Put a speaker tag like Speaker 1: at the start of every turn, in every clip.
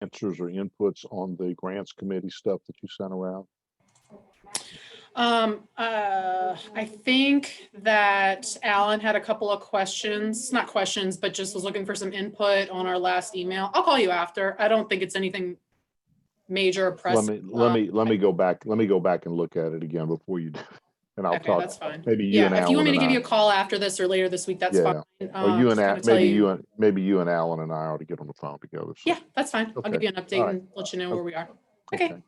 Speaker 1: answers or inputs on the grants committee stuff that you sent around?
Speaker 2: I think that Alan had a couple of questions, not questions, but just was looking for some input on our last email. I'll call you after. I don't think it's anything major or
Speaker 1: Let
Speaker 2: pressing.
Speaker 1: me let me let me go back. Let me go back and look at it again before you do. And I'll
Speaker 2: Okay,
Speaker 1: talk.
Speaker 2: that's fine.
Speaker 1: Maybe you and
Speaker 2: Yeah, if you want
Speaker 1: Alan
Speaker 2: me to
Speaker 1: and
Speaker 2: give
Speaker 1: I.
Speaker 2: you a call after this or later this week, that's fine.
Speaker 1: Yeah. Or you and
Speaker 2: Just kind of tell
Speaker 1: maybe
Speaker 2: you.
Speaker 1: maybe you and Alan and I ought to get on the phone together. So
Speaker 2: Yeah, that's fine. I'll
Speaker 1: okay.
Speaker 2: give you an
Speaker 1: All
Speaker 2: update
Speaker 1: right.
Speaker 2: and let you know
Speaker 1: O-
Speaker 2: where we are. Okay.
Speaker 1: Okay.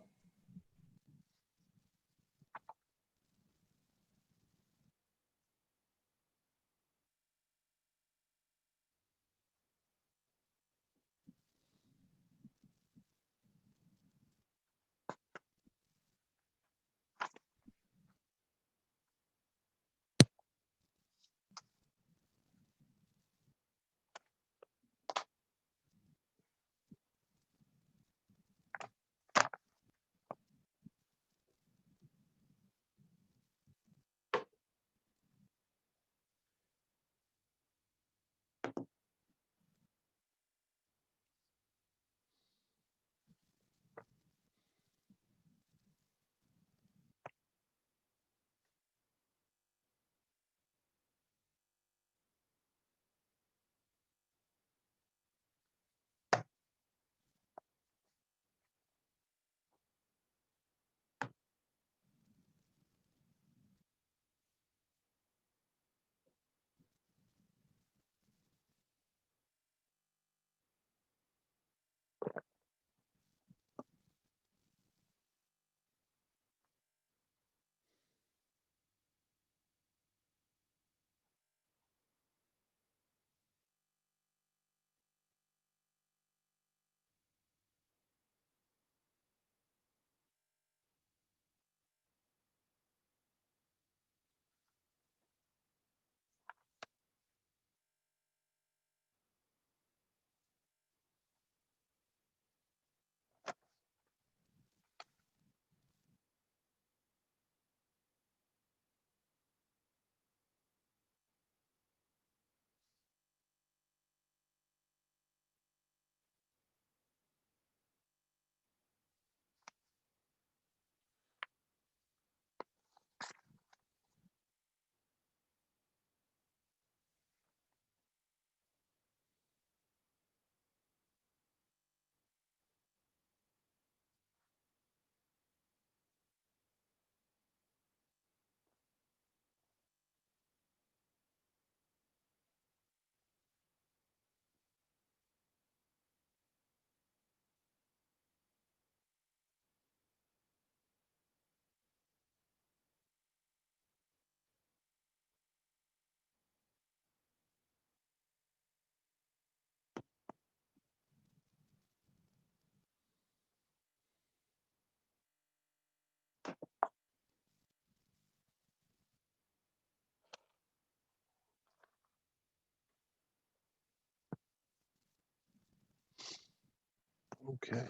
Speaker 1: Okay.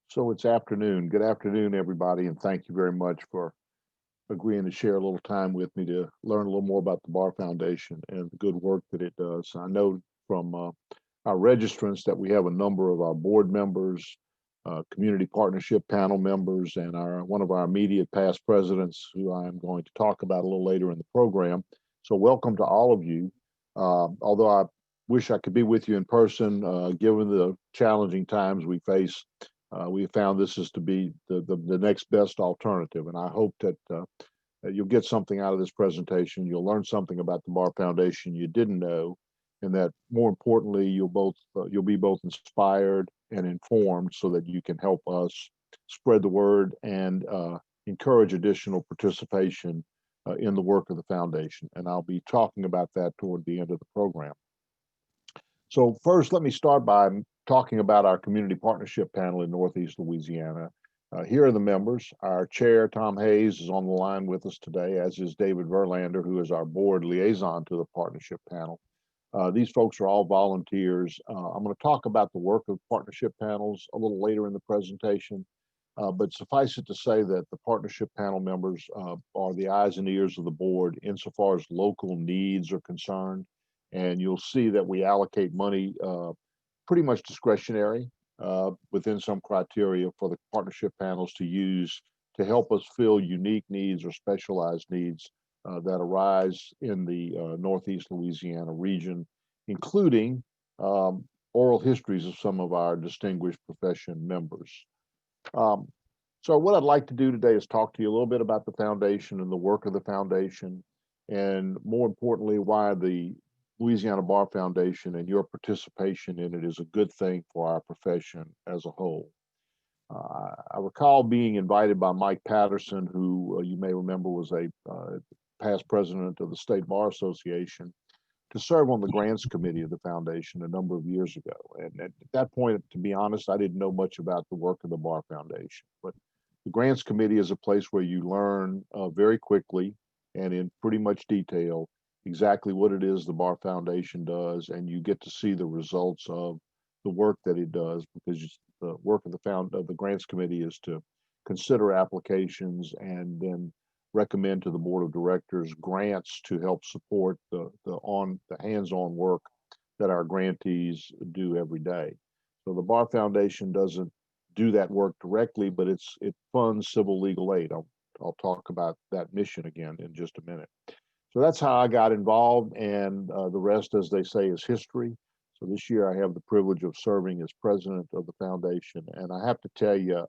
Speaker 1: So it's afternoon. Good afternoon, everybody, and thank you very much for agreeing to share a little time with me to learn a little more about the Bar Foundation and the good work that it does. I know from our registrants that we have a number of our board members, community partnership panel members, and our one of our immediate past presidents, who I'm going to talk about a little later in the program. So welcome to all of you. Although I wish I could be with you in person, given the challenging times we face, we found this is to be the next best alternative. And I hope that you'll get something out of this presentation. You'll learn something about the Bar Foundation you didn't know, and that more importantly, you'll be both inspired and informed so that you can help us spread the word and encourage additional participation in the work of the foundation. And I'll be talking about that toward the end of the program. So first, let me start by talking about our community partnership panel in Northeast Louisiana. Here are the members. Our chair, Tom Hayes, is on the line with us today, as is David Verlander, who is our board liaison to the partnership panel. These folks are all volunteers. I'm going to talk about the work of partnership panels a little later in the presentation, but suffice it to say that the partnership panel members are the eyes and ears of the board insofar as local needs are concerned. And you'll see that we allocate money pretty much discretionary within some criteria for the partnership panels to use to help us fill unique needs or specialized needs that arise in the Northeast Louisiana region, including oral histories of some of our distinguished profession members. So what I'd like to do today is talk to you a little bit about the foundation and the work of the foundation, and more importantly, why the Louisiana Bar Foundation and your participation in it is a good thing for our profession as a whole. I recall being invited by Mike Patterson, who you may remember was a past president of the State Bar Association, to serve on the grants committee of the foundation a number of years ago. And at that point, to be honest, I didn't know much about the work of the Bar Foundation. But the grants committee is a place where you learn very quickly and in pretty much detail exactly what it is the Bar Foundation does, and you get to see the results of the work that it does, because the work of the grants committee is to consider applications and then recommend to the board of directors grants to help support the hands-on work that our grantees do every day. So the Bar Foundation doesn't do that work directly, but it funds civil legal aid. I'll talk about that mission again in just a minute. So that's how I got involved, and the rest, as they say, is history. So this year I have the privilege of serving as president of the foundation, and I have to tell you,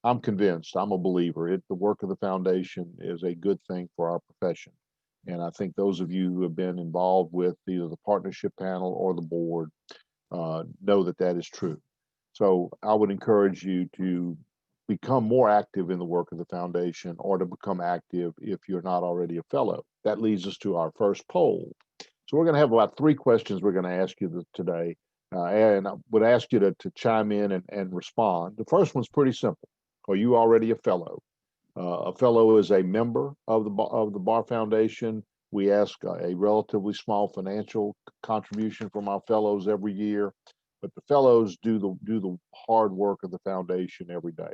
Speaker 1: I'm convinced, I'm a believer, the work of the foundation is a good thing for our profession. And I think those of you who have been involved with either the partnership panel or the board know that that is true. So I would encourage you to become more active in the work of the foundation, or to become active if you're not already a fellow. That leads us to our first poll. So we're going to have about 3 questions we're going to ask you today. And I would ask you to chime in and respond. The first one's pretty simple. Are you already a fellow? A fellow is a member of the Bar Foundation. We ask a relatively small financial contribution from our fellows every year, but the fellows do the hard work of the foundation every day.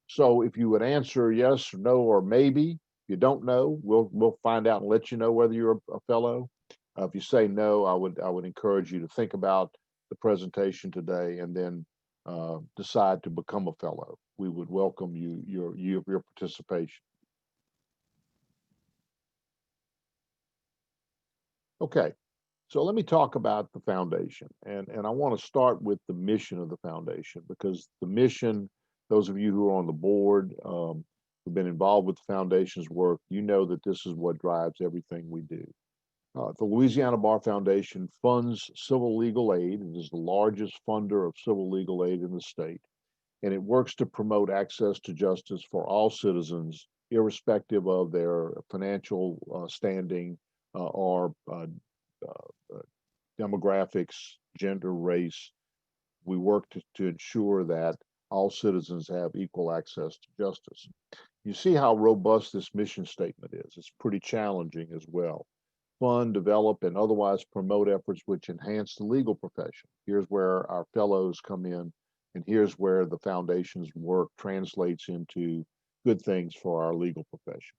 Speaker 1: So if you would answer yes or no or maybe, if you don't know, we'll find out and let you know whether you're a fellow. If you say no, I would encourage you to think about the presentation today and then decide to become a fellow. We would welcome your participation. Okay, so let me talk about the foundation, and I want to start with the mission of the foundation, because the mission, those of you who are on the board, who've been involved with the foundation's work, you know that this is what drives everything we do. The Louisiana Bar Foundation funds civil legal aid. It is the largest funder of civil legal aid in the state, and it works to promote access to justice for all citizens, irrespective of their financial standing or demographics, gender, race. We work to ensure that all citizens have equal access to justice. You see how robust this mission statement is. It's pretty challenging as well. Fund, develop, and otherwise promote efforts which enhance the legal profession. Here's where our fellows come in, and here's where the foundation's work translates into good things for our legal profession.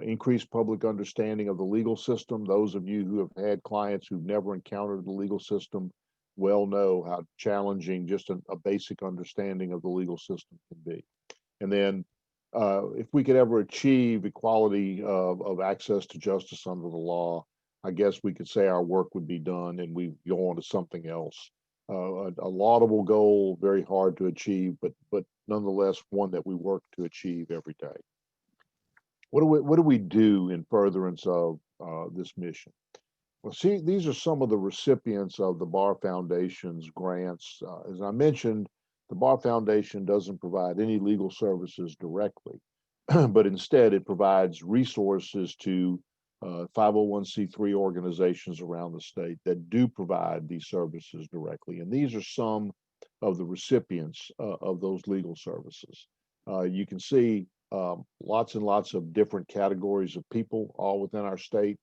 Speaker 1: Increase public understanding of the legal system. Those of you who have had clients who've never encountered the legal system well know how challenging just a basic understanding of the legal system can be. And then if we could ever achieve equality of access to justice under the law, I guess we could say our work would be done and we go on to something else. A laudable goal, very hard to achieve, but nonetheless one that we work to achieve every day. What do we do in furtherance of this mission? Well, see, these are some of the recipients of the Bar Foundation's grants. As I mentioned, the Bar Foundation doesn't provide any legal services directly, but instead it provides resources to 501c3 organizations around the state that do provide these services directly. And these are some of the recipients of those legal services. You can see lots and lots of different categories of people all within our state.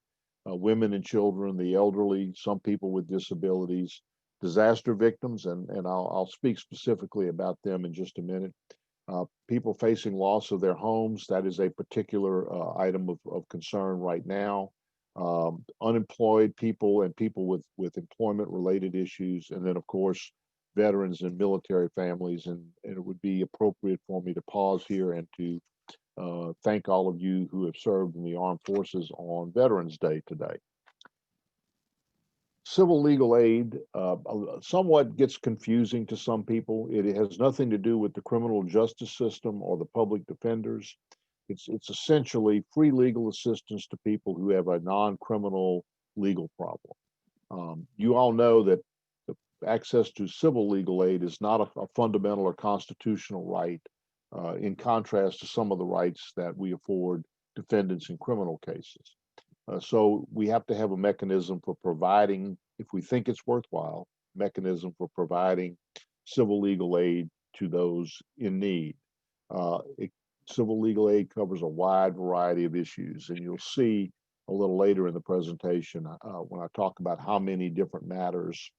Speaker 1: Women and children, the elderly, some people with disabilities, disaster victims, and I'll speak specifically about them in just a minute. People facing loss of their homes, that is a particular item of concern right now. unemployed people and people with employment related issues, and then of course veterans and military families. And it would be appropriate for me to pause here and to thank all of you who have served in the armed forces on Veterans Day today. Civil legal aid somewhat gets confusing to some people. It has nothing to do with the criminal justice system or the public defenders. It's essentially free legal assistance to people who have a non-criminal legal problem. You all know that the access to civil legal aid is not a fundamental or constitutional right, in contrast to some of the rights that we afford defendants in criminal cases. So we have to have a mechanism for providing, if we think it's worthwhile, mechanism for providing civil legal aid to those in need. Civil legal aid covers a wide variety of issues, and you'll see a little later in the presentation when I talk about how many different matters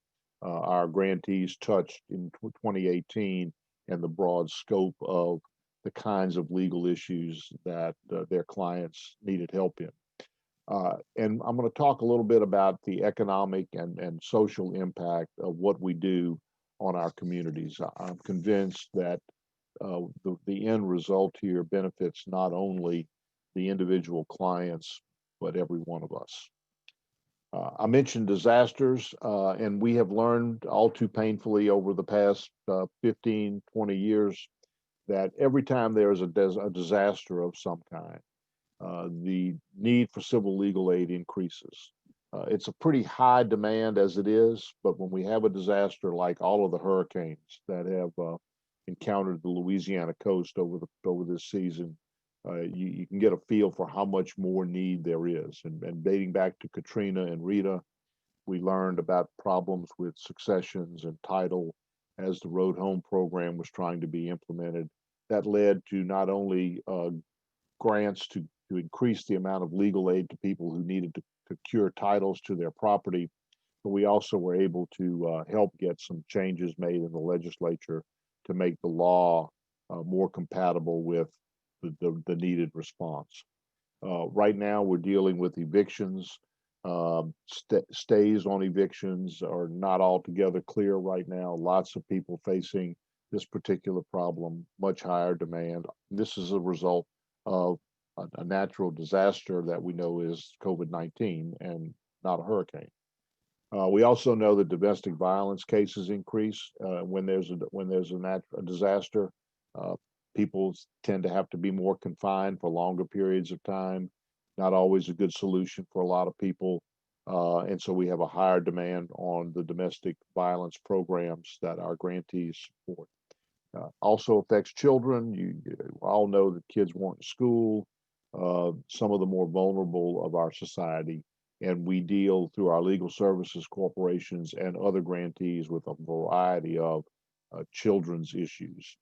Speaker 1: our grantees touched in 2018 and the broad scope of the kinds of legal issues that their clients needed help in. And I'm going to talk a little bit about the economic and social impact of what we do on our communities. I'm convinced that the end result here benefits not only the individual clients, but every one of us. I mentioned disasters, and we have learned all too painfully over the past 15, 20 years that every time there is a disaster of some kind, the need for civil legal aid increases. It's a pretty high demand as it is, but when we have a disaster like all of the hurricanes that have encountered the Louisiana coast over this season, you can get a feel for how much more need there is. And dating back to Katrina and Rita, we learned about problems with successions and title as the Road Home program was trying to be implemented. That led to not only grants to increase the amount of legal aid to people who needed to cure titles to their property, but we also were able to help get some changes made in the legislature to make the law more compatible with the needed response. Right now, we're dealing with evictions. Stays on evictions are not altogether clear right now. Lots of people facing this particular problem, much higher demand. This is a result of a natural disaster that we know is COVID-19 and not a hurricane. We also know that domestic violence cases increase when there's a disaster. People tend to have to be more confined for longer periods of time. Not always a good solution for a lot of people, and so we have a higher demand on the domestic violence programs that our grantees support. Also affects children. You all know that kids weren't in school. Some of the more vulnerable of our society, and we deal through our legal services corporations and other grantees with a variety of children's issues.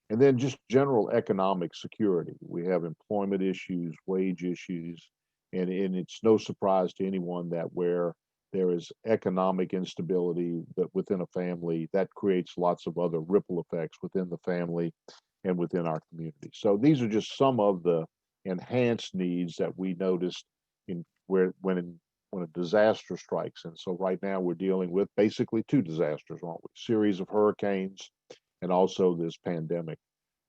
Speaker 1: And then just general economic security. We have employment issues, wage issues, and it's no surprise to anyone that where there is economic instability that within a family, that creates lots of other ripple effects within the family and within our community. So these are just some of the enhanced needs that we noticed when a disaster strikes. And so right now we're dealing with basically two disasters, aren't we? Series of hurricanes and also this pandemic.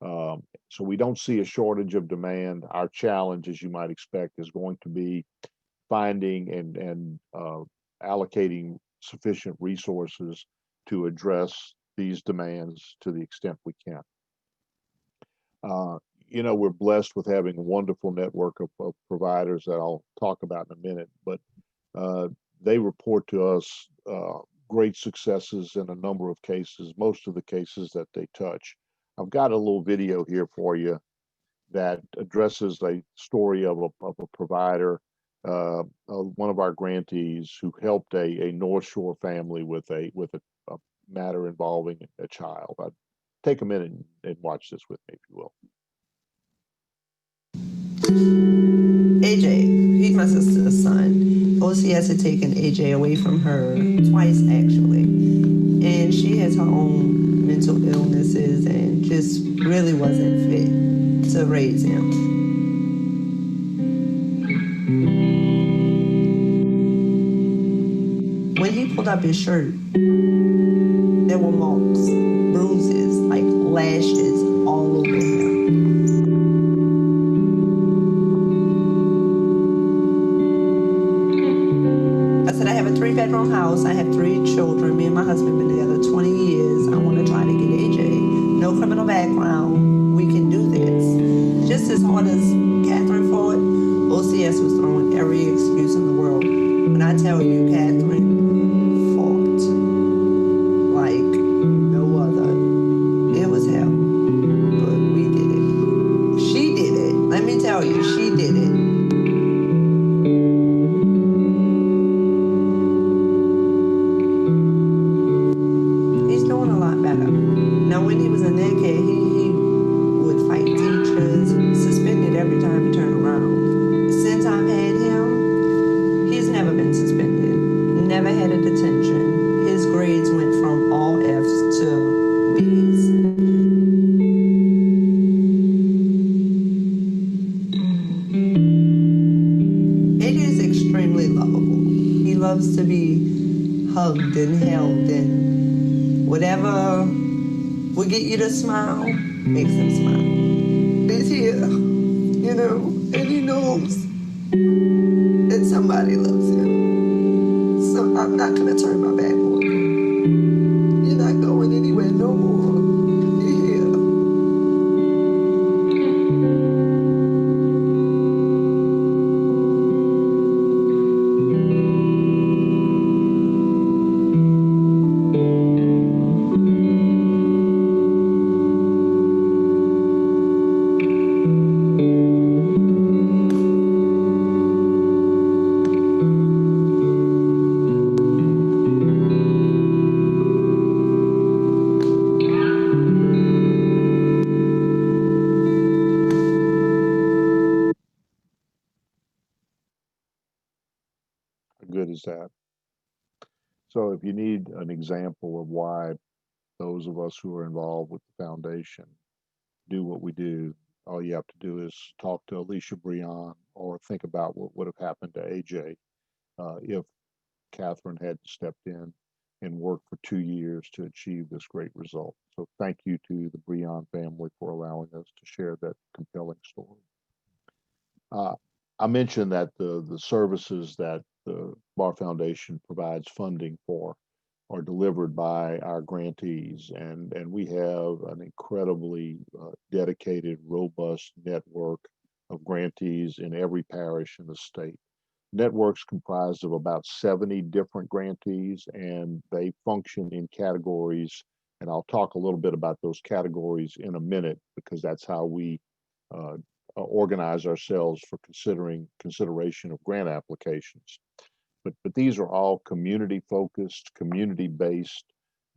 Speaker 1: So we don't see a shortage of demand. Our challenge, as you might expect, is going to be finding and allocating sufficient resources to address these demands to the extent we can. We're blessed with having a wonderful network of providers that I'll talk about in a minute, but they report to us great successes in a number of cases, most of the cases that they touch. I've got a little video here for you that addresses a story of a provider, one of our grantees who helped a North Shore family with a matter involving a child. I'd take a minute and watch this with me, if you will.
Speaker 3: AJ, he's my sister's son. OCS had taken AJ away from her twice, actually. And she has her own mental illnesses and just really wasn't fit to raise him. pulled up his shirt, there were marks, bruises, like lashes all over him. I said, I have a 3-bedroom house. I have 3 children. Me and my husband been together 20 years. I want to try to get AJ. No criminal background. We can do this. Just as hard as Catherine fought, OCS was throwing every excuse in the world. When I tell you, Catherine fought like no other. It was hell. But we did it. She did it. Let me tell you, she did it. He's doing a lot better. Now, when he was in daycare, he would fight teachers, suspended every time he turned around. Since I've had him, he's never been suspended, never had a detention. His grades went from all Fs to Bs. It is extremely lovable. He loves to be hugged and held, and whatever will get you to smile makes him smile. He's here, you know, and he knows that somebody loves him. So I'm not gonna turn my back on him. You're not going anywhere no more. You're here.
Speaker 1: How good is that? So if you need an example of why those of us who are involved with the foundation do what we do, all you have to do is talk to Alicia Breon or think about what would have happened to AJ if Catherine had stepped in and worked for 2 years to achieve this great result. So thank you to the Breon family for allowing us to share that compelling story. I mentioned that the services that the Bar Foundation provides funding for are delivered by our grantees, and we have an incredibly dedicated, robust network of grantees in every parish in the state. Network's comprised of about 70 different grantees, and they function in categories, and I'll talk a little bit about those categories in a minute because that's how we organize ourselves for consideration of grant applications. But these are all community focused, community based,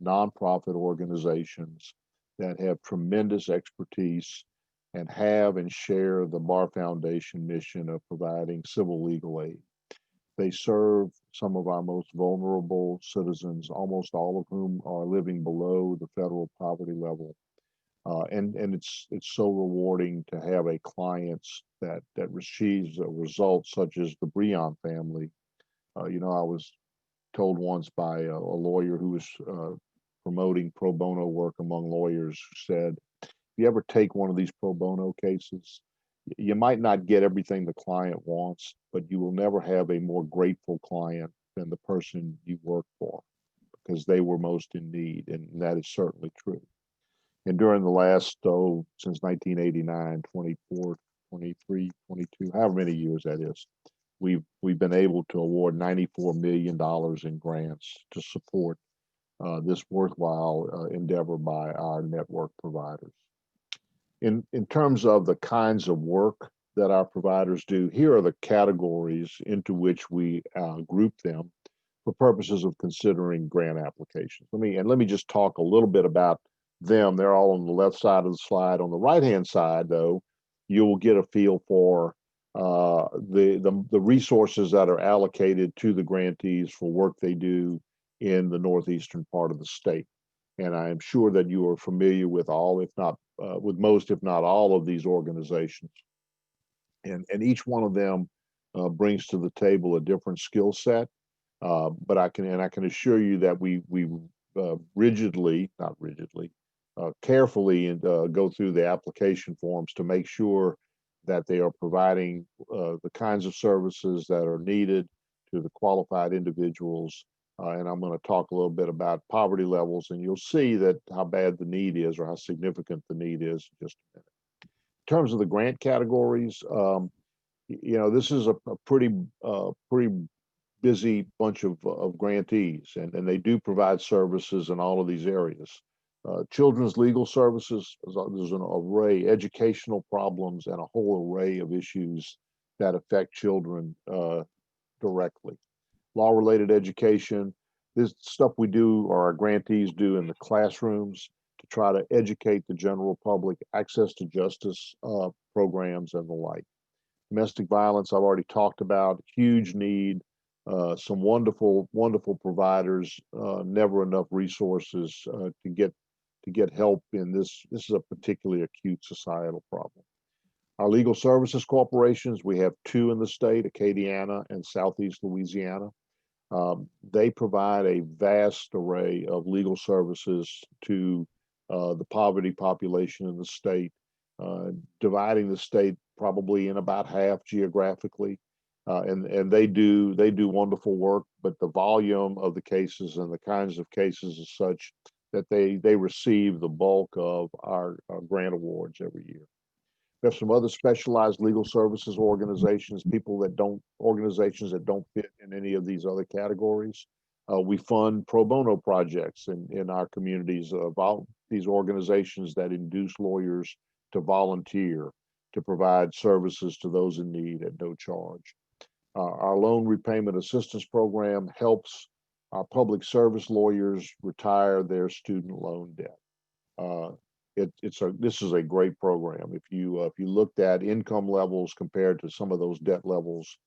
Speaker 1: nonprofit organizations that have tremendous expertise and have and share the Bar Foundation mission of providing civil legal aid. They serve some of our most vulnerable citizens, almost all of whom are living below the federal poverty level. And it's so rewarding to have a client that receives a result such as the Breon family. You know, I was told once by a lawyer who was promoting pro bono work among lawyers, who said, if you ever take one of these pro bono cases, you might not get everything the client wants, but you will never have a more grateful client than the person you work for because they were most in need. And that is certainly true. And during the last, since 1989, 24, 23, 22, however many years that is, we've been able to award $94 million in grants to support this worthwhile endeavor by our network providers. In terms of the kinds of work that our providers do, here are the categories into which we group them for purposes of considering grant applications. Let me just talk a little bit about them. They're all on the left side of the slide. On the right-hand side, though, you will get a feel for the resources that are allocated to the grantees for work they do in the northeastern part of the state. And I am sure that you are familiar with all, if not with most, if not all of these organizations. And each one of them brings to the table a different skill set. But I can assure you that we rigidly, not rigidly, carefully and go through the application forms to make sure that they are providing the kinds of services that are needed to the qualified individuals. And I'm going to talk a little bit about poverty levels, and you'll see that how bad the need is or how significant the need is in just a minute. In terms of the grant categories, this is a pretty busy bunch of grantees, and they do provide services in all of these areas. Children's legal services, there's an array, educational problems, and a whole array of issues that affect children directly. Law-related education, this stuff we do or our grantees do in the classrooms to try to educate the general public, access to justice programs and the like. Domestic violence, I've already talked about, huge need. Some wonderful providers, never enough resources to get help in this. This is a particularly acute societal problem. Our legal services corporations, we have two in the state, Acadiana and Southeast Louisiana. They provide a vast array of legal services to the poverty population in the state, dividing the state probably in about half geographically. And they do wonderful work, but the volume of the cases and the kinds of cases is such that they receive the bulk of our grant awards every year. We have some other specialized legal services organizations, organizations that don't fit in any of these other categories. We fund pro bono projects in our communities of these organizations that induce lawyers to volunteer to provide services to those in need at no charge. Our loan repayment assistance program helps our public service lawyers retire their student loan debt. This is a great program. If you looked at income levels compared to some of those debt levels,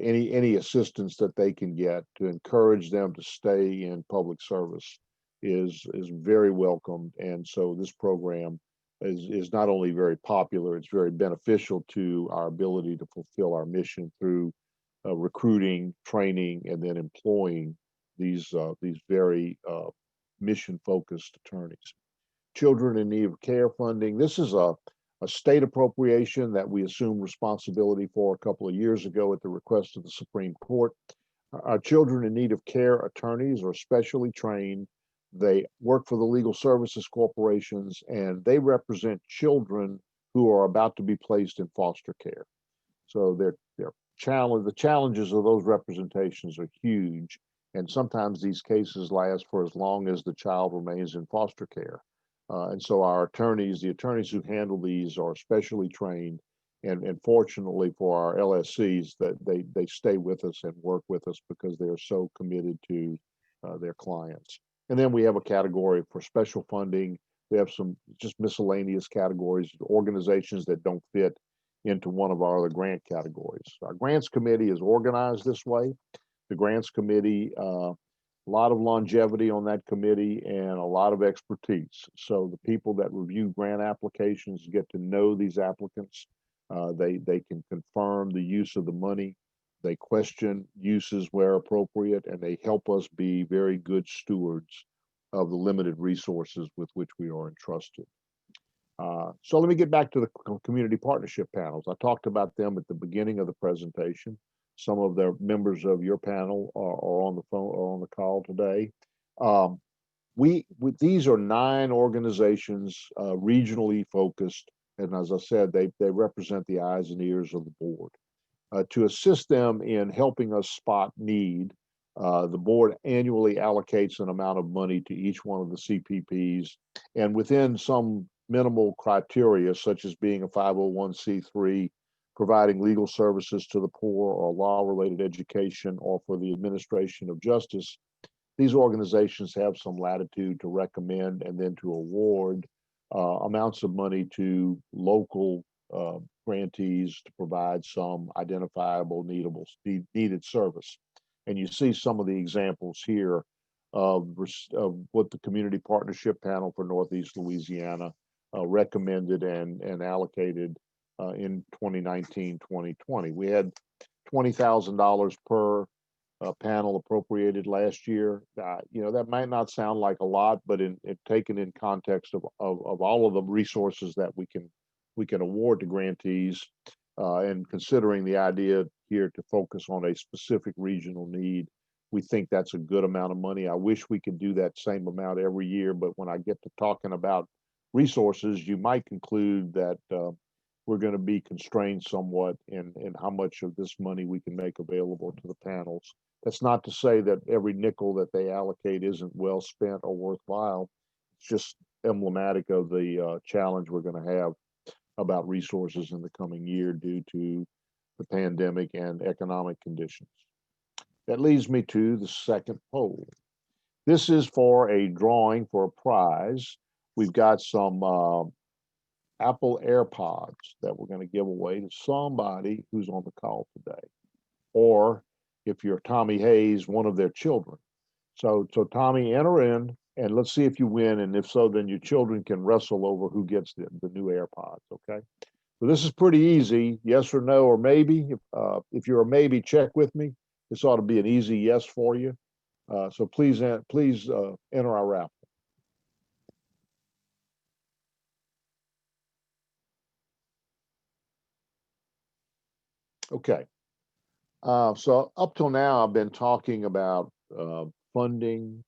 Speaker 1: any assistance that they can get to encourage them to stay in public service is very welcomed. And so this program is not only very popular, it's very beneficial to our ability to fulfill our mission through recruiting, training, and then employing these very mission-focused attorneys. Children in need of care funding. This is a state appropriation that we assumed responsibility for a couple of years ago at the request of the Supreme Court. Our children in need of care attorneys are specially trained. They work for the legal services corporations, and they represent children who are about to be placed in foster care. So the challenges of those representations are huge, and sometimes these cases last for as long as the child remains in foster care. And so our attorneys, the attorneys who handle these are specially trained, and fortunately for our LSCs, that they stay with us and work with us because they are so committed to their clients. And then we have a category for special funding. We have some just miscellaneous categories, organizations that don't fit into one of our other grant categories. Our grants committee is organized this way. The grants committee, a lot of longevity on that committee and a lot of expertise. So the people that review grant applications get to know these applicants. They can confirm the use of the money. They question uses where appropriate, and they help us be very good stewards of the limited resources with which we are entrusted. So let me get back to the community partnership panels. I talked about them at the beginning of the presentation. Some of the members of your panel are on the phone or on the call today. These are 9 organizations, regionally focused, and as I said, they represent the eyes and ears of the board. To assist them in helping us spot need, the board annually allocates an amount of money to each one of the CPPs, and within some minimal criteria, such as being a 501c3, providing legal services to the poor or law-related education, or for the administration of justice, these organizations have some latitude to recommend and then to award amounts of money to local grantees to provide some identifiable needed service. And you see some of the examples here of what the Community Partnership Panel for Northeast Louisiana recommended and allocated in 2019-2020. We had $20,000 per panel appropriated last year. You know, that might not sound like a lot, but in taken in context of all of the resources that we can award to grantees, and considering the idea here to focus on a specific regional need, we think that's a good amount of money. I wish we could do that same amount every year, but when I get to talking about resources, you might conclude that we're going to be constrained somewhat in how much of this money we can make available to the panels. That's not to say that every nickel that they allocate isn't well spent or worthwhile. It's just emblematic of the challenge we're going to have about resources in the coming year due to the pandemic and economic conditions. That leads me to the second poll. This is for a drawing for a prize. We've got some Apple AirPods that we're going to give away to somebody who's on the call today. Or if you're Tommy Hayes, one of their children. So Tommy, enter in and let's see if you win. And if so, then your children can wrestle over who gets the new AirPods, okay? So this is pretty easy, yes or no, or maybe. If you're a maybe, check with me. This ought to be an easy yes for you. So please enter our raffle. Okay. So up till now, I've been talking about funding,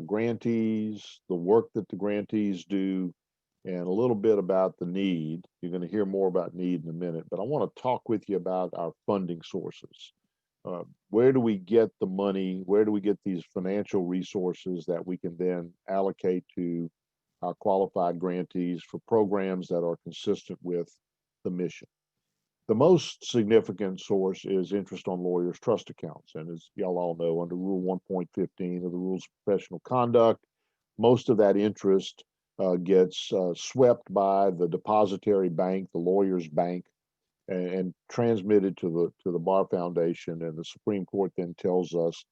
Speaker 1: grantees, the work that the grantees do, and a little bit about the need. You're going to hear more about need in a minute, but I want to talk with you about our funding sources. Where do we get the money? Where do we get these financial resources that we can then allocate to our qualified grantees for programs that are consistent with the mission? The most significant source is interest on lawyers' trust accounts. And as y'all all know, under Rule 1.15 of the Rules of Professional Conduct, most of that interest gets swept by the depository bank, the lawyer's bank, and transmitted to the Bar Foundation. And the Supreme Court then tells us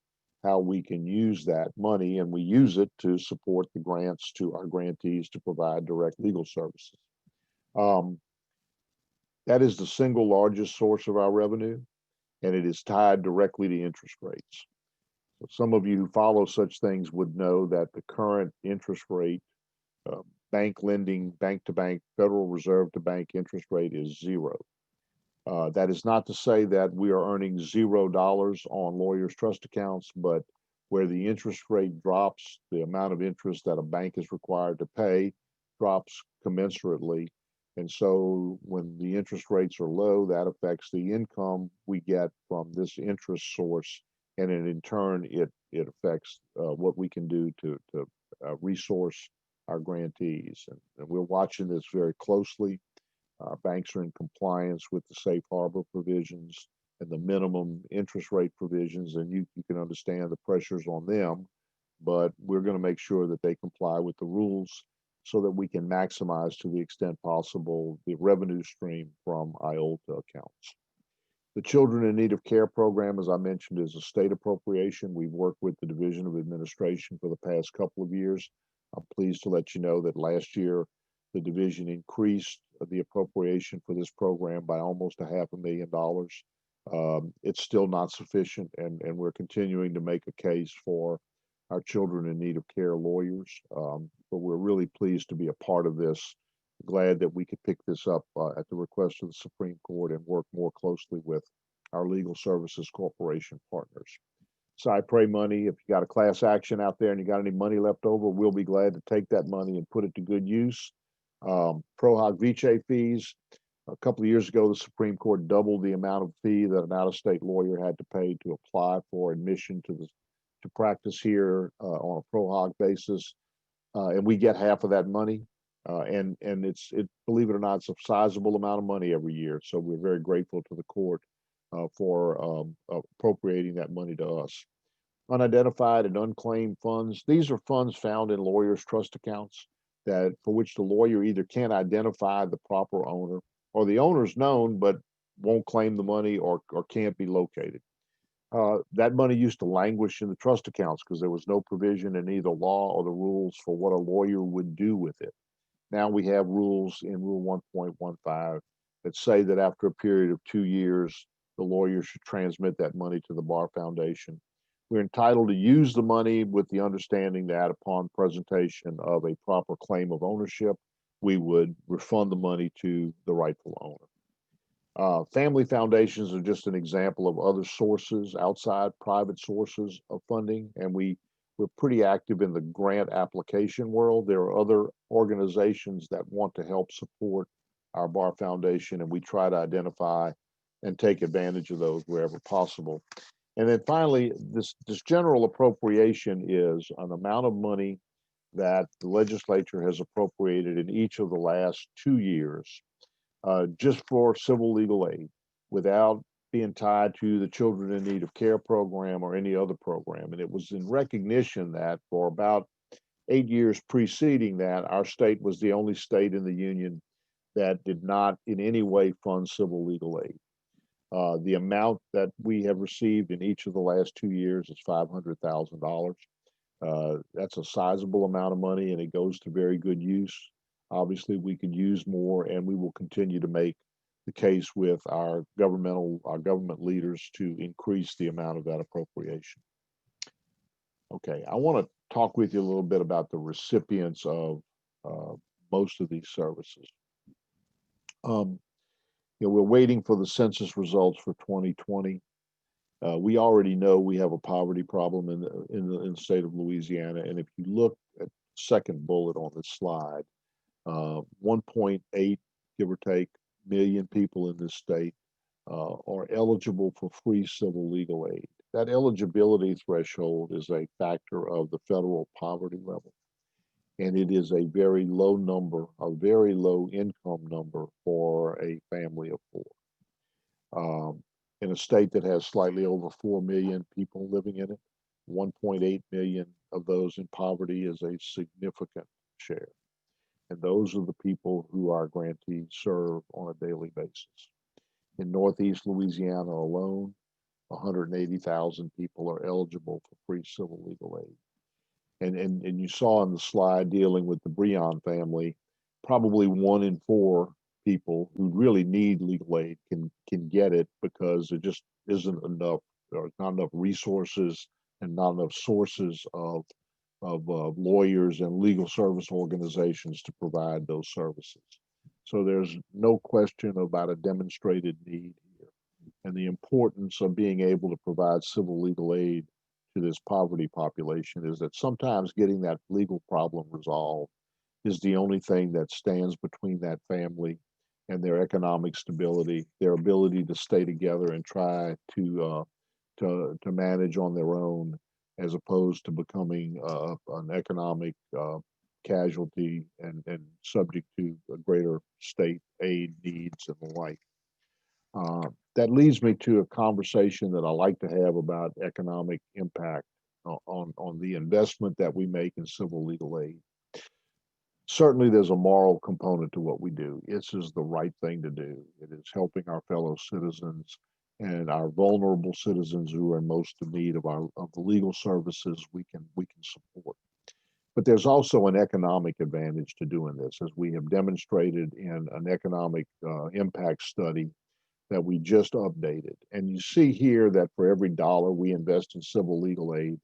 Speaker 1: how we can use that money, and we use it to support the grants to our grantees to provide direct legal services. That is the single largest source of our revenue, and it is tied directly to interest rates. So some of you who follow such things would know that the current interest rate, bank lending, bank to bank, Federal Reserve to bank interest rate is 0. That is not to say that we are earning $0 on lawyers' trust accounts, but where the interest rate drops, the amount of interest that a bank is required to pay drops commensurately. And so when the interest rates are low, that affects the income we get from this interest source. And in turn, it affects what we can do to resource our grantees. And we're watching this very closely. Banks are in compliance with the safe harbor provisions and the minimum interest rate provisions, and you can understand the pressures on them, but we're going to make sure that they comply with the rules so that we can maximize to the extent possible the revenue stream from IOLTA accounts. The Children in Need of Care program, as I mentioned, is a state appropriation. We've worked with the Division of Administration for the past couple of years. I'm pleased to let you know that last year the division increased the appropriation for this program by almost $500,000. It's still not sufficient, and we're continuing to make a case for our Children in Need of Care lawyers. But we're really pleased to be a part of this. Glad that we could pick this up at the request of the Supreme Court and work more closely with our Legal Services Corporation partners. Cypre money, if you got a class action out there and you got any money left over, we'll be glad to take that money and put it to good use. Pro hoc vice fees. A couple of years ago, the Supreme Court doubled the amount of fee that an out-of-state lawyer had to pay to apply for admission to practice here on a pro hoc basis, and we get half of that money. And believe it or not, it's a sizable amount of money every year. So we're very grateful to the court for appropriating that money to us. Unidentified and unclaimed funds. These are funds found in lawyers' trust accounts for which the lawyer either can't identify the proper owner, or the owner's known but won't claim the money or can't be located. That money used to languish in the trust accounts because there was no provision in either law or the rules for what a lawyer would do with it. Now we have rules in Rule 1.15 that say that after a period of 2 years, the lawyer should transmit that money to the Bar Foundation. We're entitled to use the money with the understanding that upon presentation of a proper claim of ownership, we would refund the money to the rightful owner. Family foundations are just an example of other sources, outside private sources of funding, and we're pretty active in the grant application world. There are other organizations that want to help support our Bar Foundation, and we try to identify and take advantage of those wherever possible. And then finally, this general appropriation is an amount of money that the legislature has appropriated in each of the last 2 years just for civil legal aid, without being tied to the Children in Need of Care program or any other program. And it was in recognition that for about 8 years preceding that, our state was the only state in the union that did not in any way fund civil legal aid. The amount that we have received in each of the last 2 years is $500,000. That's a sizable amount of money, and it goes to very good use. Obviously, we could use more, and we will continue to make the case with our government leaders to increase the amount of that appropriation. Okay, I want to talk with you a little bit about the recipients of most of these services. We're waiting for the census results for 2020. We already know we have a poverty problem in the state of Louisiana, and if you look at the second bullet on this slide, 1.8, give or take, million people in this state are eligible for free civil legal aid. That eligibility threshold is a factor of the federal poverty level, and it is a very low number, a very low income number for a family of 4. In a state that has slightly over 4 million people living in it, 1.8 million of those in poverty is a significant share. And those are the people who our grantees serve on a daily basis. In Northeast Louisiana alone, 180,000 people are eligible for free civil legal aid. And you saw in the slide dealing with the Breon family, probably 1 in 4 people who really need legal aid can get it, because there just isn't enough, or not enough resources and not enough sources of lawyers and legal service organizations to provide those services. So there's no question about a demonstrated need here, and the importance of being able to provide civil legal aid to this poverty population is that sometimes getting that legal problem resolved is the only thing that stands between that family and their economic stability, their ability to stay together and try to manage on their own, as opposed to becoming an economic casualty and subject to a greater state aid needs and the like. That leads me to a conversation that I like to have about economic impact on the investment that we make in civil legal aid. Certainly there's a moral component to what we do. This is the right thing to do. It is helping our fellow citizens and our vulnerable citizens who are in most in need of the legal services we can support. But there's also an economic advantage to doing this, as we have demonstrated in an economic impact study that we just updated. And you see here that for every dollar we invest in civil legal aid,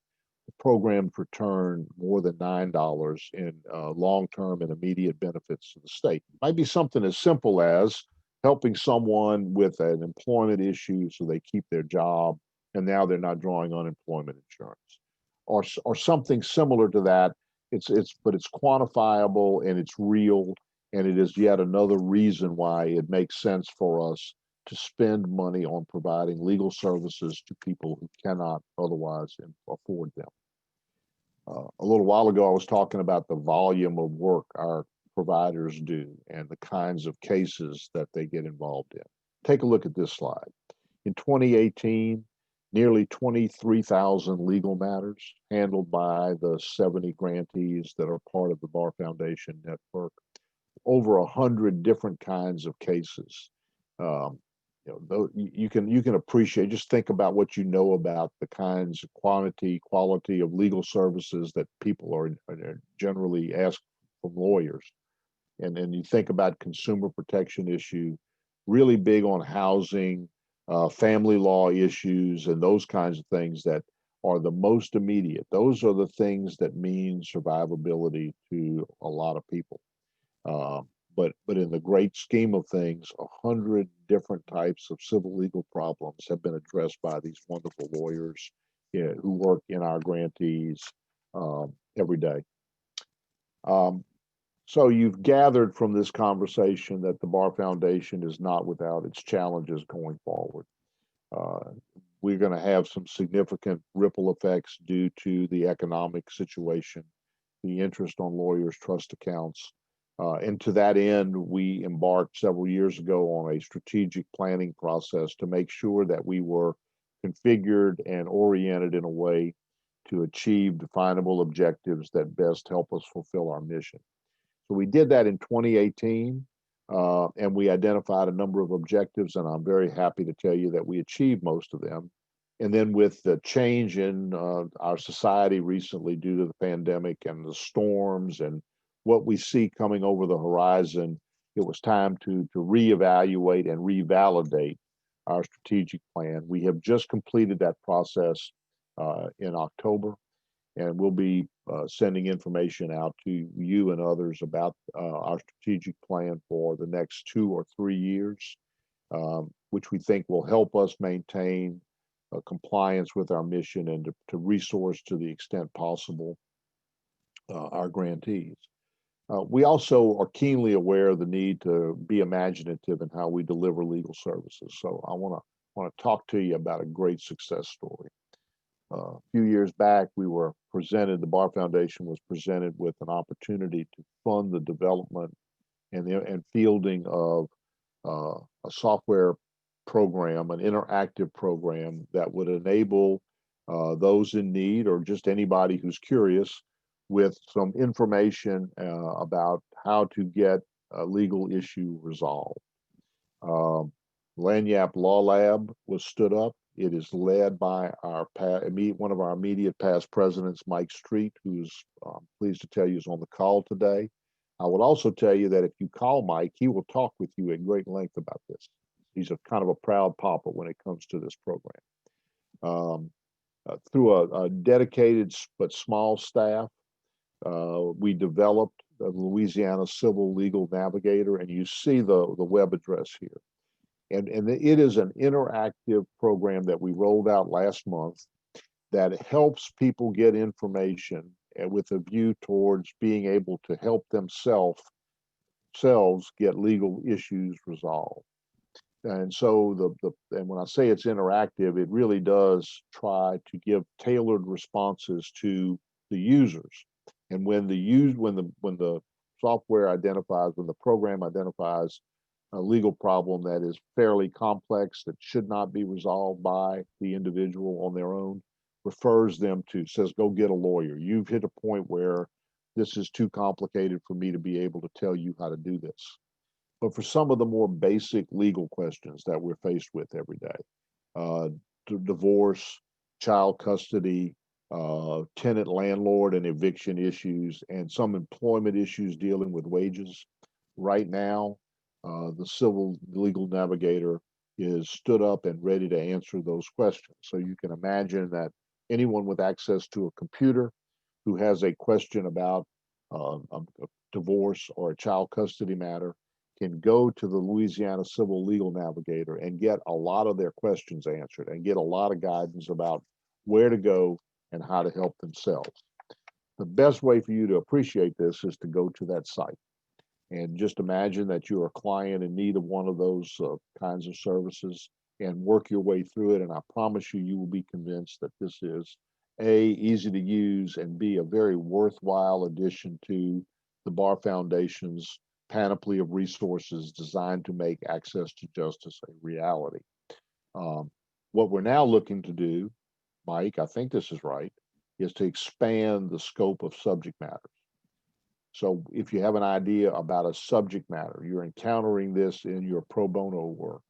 Speaker 1: the programs return more than $9 in long-term and immediate benefits to the state. It might be something as simple as helping someone with an employment issue so they keep their job and now they're not drawing unemployment insurance, or something similar to that. But it's quantifiable and it's real, and it is yet another reason why it makes sense for us to spend money on providing legal services to people who cannot otherwise afford them. A little while ago, I was talking about the volume of work our providers do and the kinds of cases that they get involved in. Take a look at this slide. In 2018, nearly 23,000 legal matters handled by the 70 grantees that are part of the Bar Foundation network, over 100 different kinds of cases. You can appreciate, just think about what you know about the kinds of quality of legal services that people are generally asked from lawyers. And you think about consumer protection issue, really big on housing, family law issues, and those kinds of things that are the most immediate. Those are the things that mean survivability to a lot of people. But in the great scheme of things, 100 different types of civil legal problems have been addressed by these wonderful lawyers, who work in our grantees every day. So you've gathered from this conversation that the Bar Foundation is not without its challenges going forward. We're going to have some significant ripple effects due to the economic situation, the interest on lawyers' trust accounts. And to that end, we embarked several years ago on a strategic planning process to make sure that we were configured and oriented in a way to achieve definable objectives that best help us fulfill our mission. So we did that in 2018, and we identified a number of objectives, and I'm very happy to tell you that we achieved most of them. And then with the change in our society recently due to the pandemic and the storms and what we see coming over the horizon, it was time to reevaluate and revalidate our strategic plan. We have just completed that process in October, and we'll be sending information out to you and others about our strategic plan for the next 2 or 3 years, which we think will help us maintain compliance with our mission and to resource to the extent possible our grantees. We also are keenly aware of the need to be imaginative in how we deliver legal services. So I want to talk to you about a great success story. A few years back, the Bar Foundation was presented with an opportunity to fund the development and fielding of a software program, an interactive program that would enable those in need or just anybody who's curious with some information about how to get a legal issue resolved. Lagniappe Law Lab was stood up. It is led by one of our immediate past presidents, Mike Street, who's pleased to tell you is on the call today. I would also tell you that if you call Mike, he will talk with you at great length about this. He's a kind of a proud papa when it comes to this program. Through a dedicated but small staff, we developed the Louisiana Civil Legal Navigator, and you see the web address here. And it is an interactive program that we rolled out last month that helps people get information with a view towards being able to help themselves get legal issues resolved. And so and when I say it's interactive, it really does try to give tailored responses to the users. And when the software identifies, when the program identifies a legal problem that is fairly complex, that should not be resolved by the individual on their own, says, go get a lawyer. You've hit a point where this is too complicated for me to be able to tell you how to do this. But for some of the more basic legal questions that we're faced with every day, divorce, child custody, tenant landlord and eviction issues, and some employment issues dealing with wages, right now, the Civil Legal Navigator is stood up and ready to answer those questions. So you can imagine that anyone with access to a computer who has a question about a divorce or a child custody matter can go to the Louisiana Civil Legal Navigator and get a lot of their questions answered and get a lot of guidance about where to go and how to help themselves. The best way for you to appreciate this is to go to that site. And just imagine that you're a client in need of one of those kinds of services and work your way through it. And I promise you, you will be convinced that this is A, easy to use, and B, a very worthwhile addition to the Bar Foundation's panoply of resources designed to make access to justice a reality. What we're now looking to do, Mike, I think this is right, is to expand the scope of subject matters. So if you have an idea about a subject matter, you're encountering this in your pro bono work,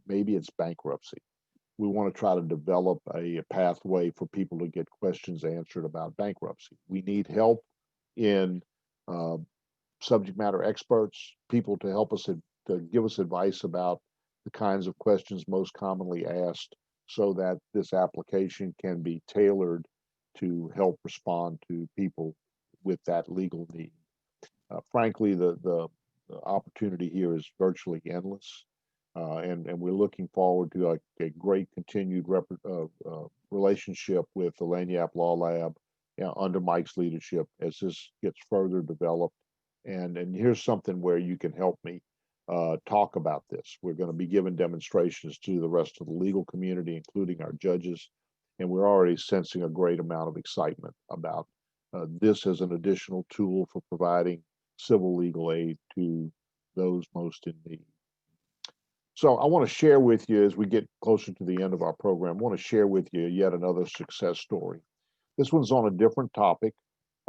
Speaker 1: maybe it's bankruptcy. We want to try to develop a pathway for people to get questions answered about bankruptcy. We need help in subject matter experts, people to help us, to give us advice about the kinds of questions most commonly asked so that this application can be tailored to help respond to people with that legal need. Frankly, the opportunity here is virtually endless, and we're looking forward to a great continued relationship with the Lagniappe Law Lab, under Mike's leadership as this gets further developed. And here's something where you can help me talk about this. We're going to be giving demonstrations to the rest of the legal community, including our judges, and we're already sensing a great amount of excitement about this as an additional tool for providing civil legal aid to those most in need. So I want to share with you, as we get closer to the end of our program, I want to share with you yet another success story. This one's on a different topic,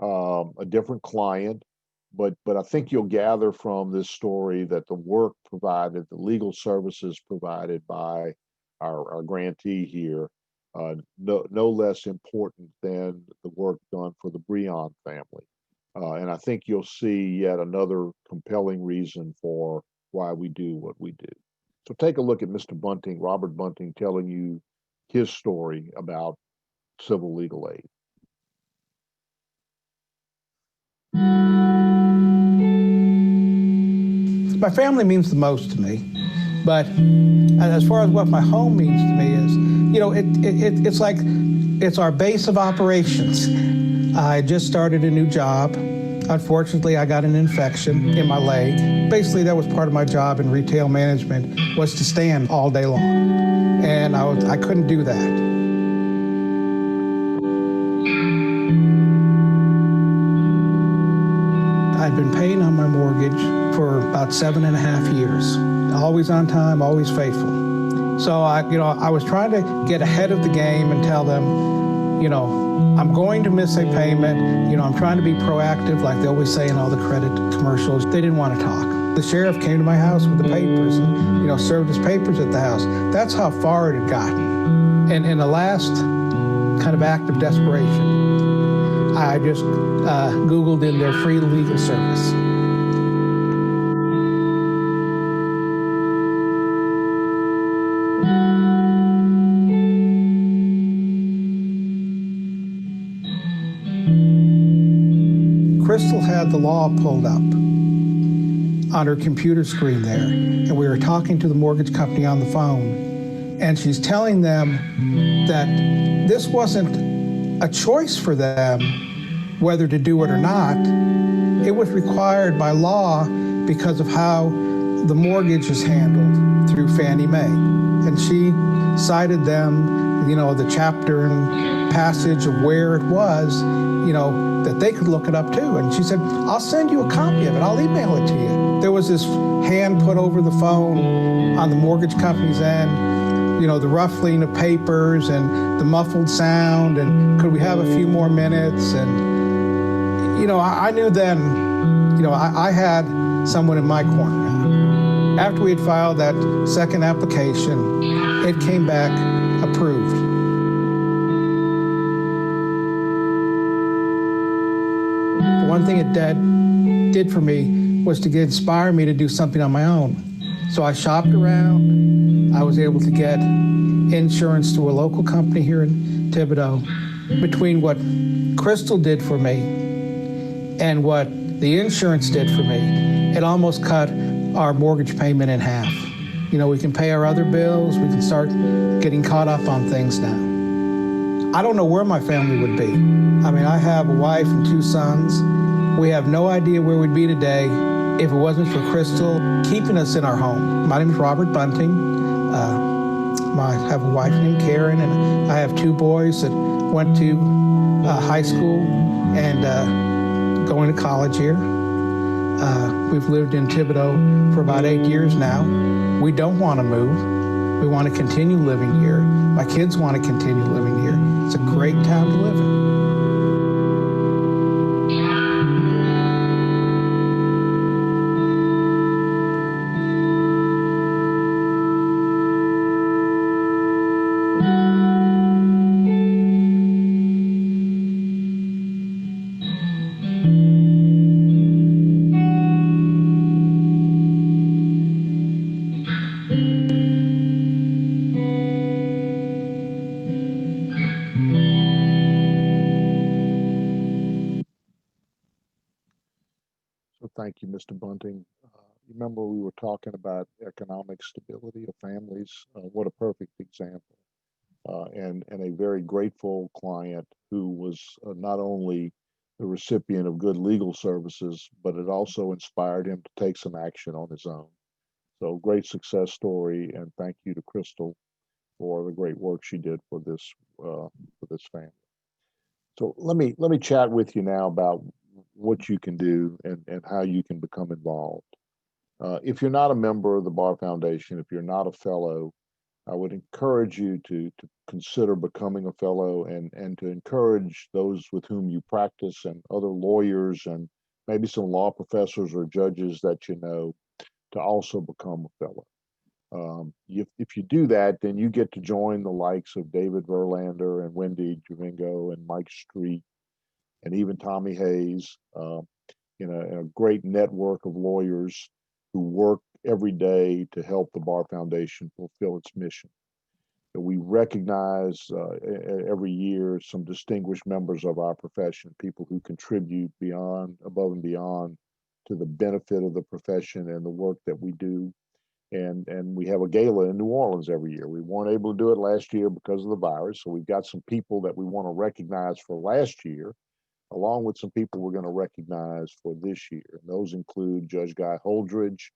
Speaker 1: a different client, but I think you'll gather from this story that the work provided, the legal services provided by our grantee here, no less important than the work done for the Breon family. And I think you'll see yet another compelling reason for why we do what we do. So take a look at Mr. Bunting, Robert Bunting, telling you his story about civil legal aid.
Speaker 4: My family means the most to me, but as far as what my home means to me is, it's like it's our base of operations. I just started a new job. Unfortunately, I got an infection in my leg. Basically, that was part of my job in retail management, was to stand all day long, and I couldn't do that. I'd been paying on my mortgage for about 7.5 years, always on time, always faithful. So I was trying to get ahead of the game and tell them, I'm going to miss a payment. I'm trying to be proactive, like they always say in all the credit commercials. They didn't want to talk. The sheriff came to my house with the papers and, served his papers at the house. That's how far it had gotten. And in the last kind of act of desperation, I just Googled in their free legal service. Crystal had the law pulled up on her computer screen there, and we were talking to the mortgage company on the phone, and she's telling them that this wasn't a choice for them whether to do it or not. It was required by law because of how the mortgage is handled through Fannie Mae. And she cited them, the chapter and passage of where it was, that they could look it up too. And she said, I'll send you a copy of it. I'll email it to you. There was this hand put over the phone on the mortgage company's end, the ruffling of papers and the muffled sound, and could we have a few more minutes? And, I knew then, I had someone in my corner now. After we had filed that second application, it came back approved. One thing it did for me was to inspire me to do something on my own. So I shopped around. I was able to get insurance through a local company here in Thibodaux. Between what Crystal did for me and what the insurance did for me, it almost cut our mortgage payment in half. We can pay our other bills. We can start getting caught up on things now. I don't know where my family would be. I have a wife and 2 sons. We have no idea where we'd be today if it wasn't for Crystal keeping us in our home. My name is Robert Bunting. I have a wife named Karen, and I have 2 boys that went to high school and going to college here. We've lived in Thibodaux for about 8 years now. We don't want to move. We want to continue living here. My kids want to continue living here. It's a great town to live in.
Speaker 1: So thank you, Mr. Bunting. Remember we were talking about economic stability of families. What a perfect example. And a very grateful client who was not only the recipient of good legal services, but it also inspired him to take some action on his own. So great success story, and thank you to Crystal for the great work she did for this family. So let me chat with you now about what you can do and how you can become involved. If you're not a member of the Bar Foundation, if you're not a fellow, I would encourage you to consider becoming a fellow and to encourage those with whom you practice and other lawyers and maybe some law professors or judges that you know to also become a fellow. If you do that, then you get to join the likes of David Verlander and Wendy Javingo and Mike Street and even Tommy Hayes, in a great network of lawyers who work every day to help the Bar Foundation fulfill its mission. We recognize every year some distinguished members of our profession, people who contribute above and beyond to the benefit of the profession and the work that we do. And we have a gala in New Orleans every year. We weren't able to do it last year because of the virus, so we've got some people that we want to recognize for last year, along with some people we're going to recognize for this year. And those include Judge Guy Holdridge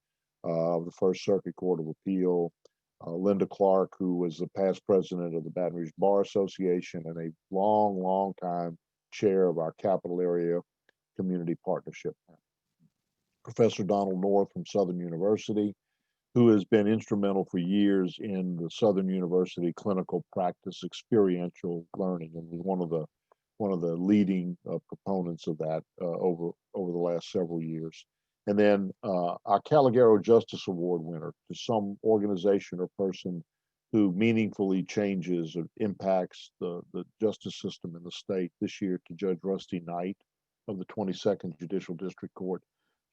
Speaker 1: of the First Circuit Court of Appeal, Linda Clark, who was the past president of the Baton Rouge Bar Association and a long, long time chair of our Capital Area Community Partnership. Professor Donald North from Southern University, who has been instrumental for years in the Southern University clinical practice experiential learning and was one of the leading proponents of that over the last several years. And then our Caliguero Justice Award winner to some organization or person who meaningfully changes or impacts the justice system in the state this year to Judge Rusty Knight of the 22nd Judicial District Court.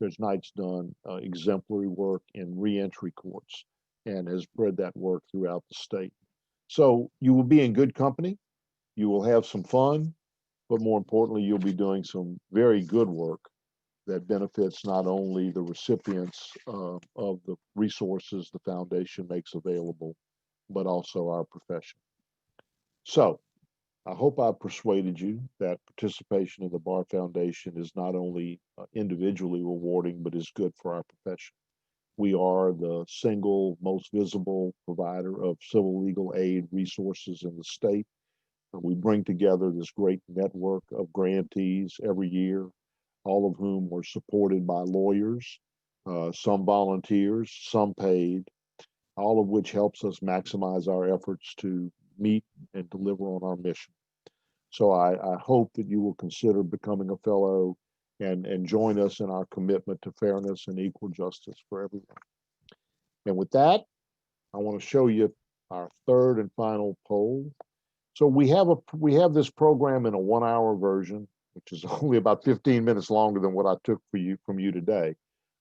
Speaker 1: Judge Knight's done exemplary work in reentry courts and has spread that work throughout the state. So you will be in good company. You will have some fun, but more importantly, you'll be doing some very good work that benefits not only the recipients of the resources the foundation makes available, but also our profession. So I hope I've persuaded you that participation in the Bar Foundation is not only individually rewarding, but is good for our profession. We are the single most visible provider of civil legal aid resources in the state. We bring together this great network of grantees every year, all of whom are supported by lawyers, some volunteers, some paid, all of which helps us maximize our efforts to meet and deliver on our mission. So I hope that you will consider becoming a fellow and join us in our commitment to fairness and equal justice for everyone. And with that, I want to show you our third and final poll. So we have this program in a 1-hour version, which is only about 15 minutes longer than what I took from you today.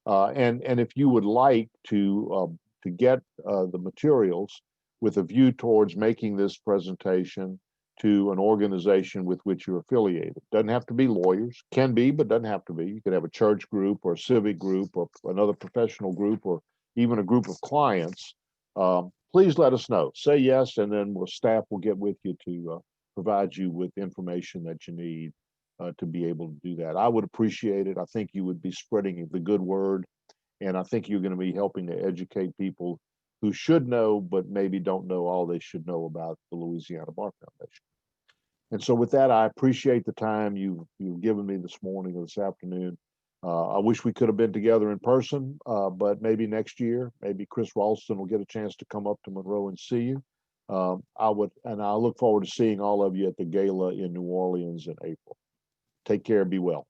Speaker 1: And if you would like to get the materials with a view towards making this presentation to an organization with which you're affiliated. Doesn't have to be lawyers, can be, but doesn't have to be. You could have a church group or a civic group or another professional group or even a group of clients. Please let us know. Say yes, and then staff will get with you to provide you with information that you need to be able to do that. I would appreciate it. I think you would be spreading the good word, and I think you're going to be helping to educate people who should know, but maybe don't know all they should know about the Louisiana Bar Foundation. And so with that, I appreciate the time you've given me this morning or this afternoon. I wish we could have been together in person, but maybe next year, maybe Chris Ralston will get a chance to come up to Monroe and see you. I look forward to seeing all of you at the gala in New Orleans in April. Take care, be well.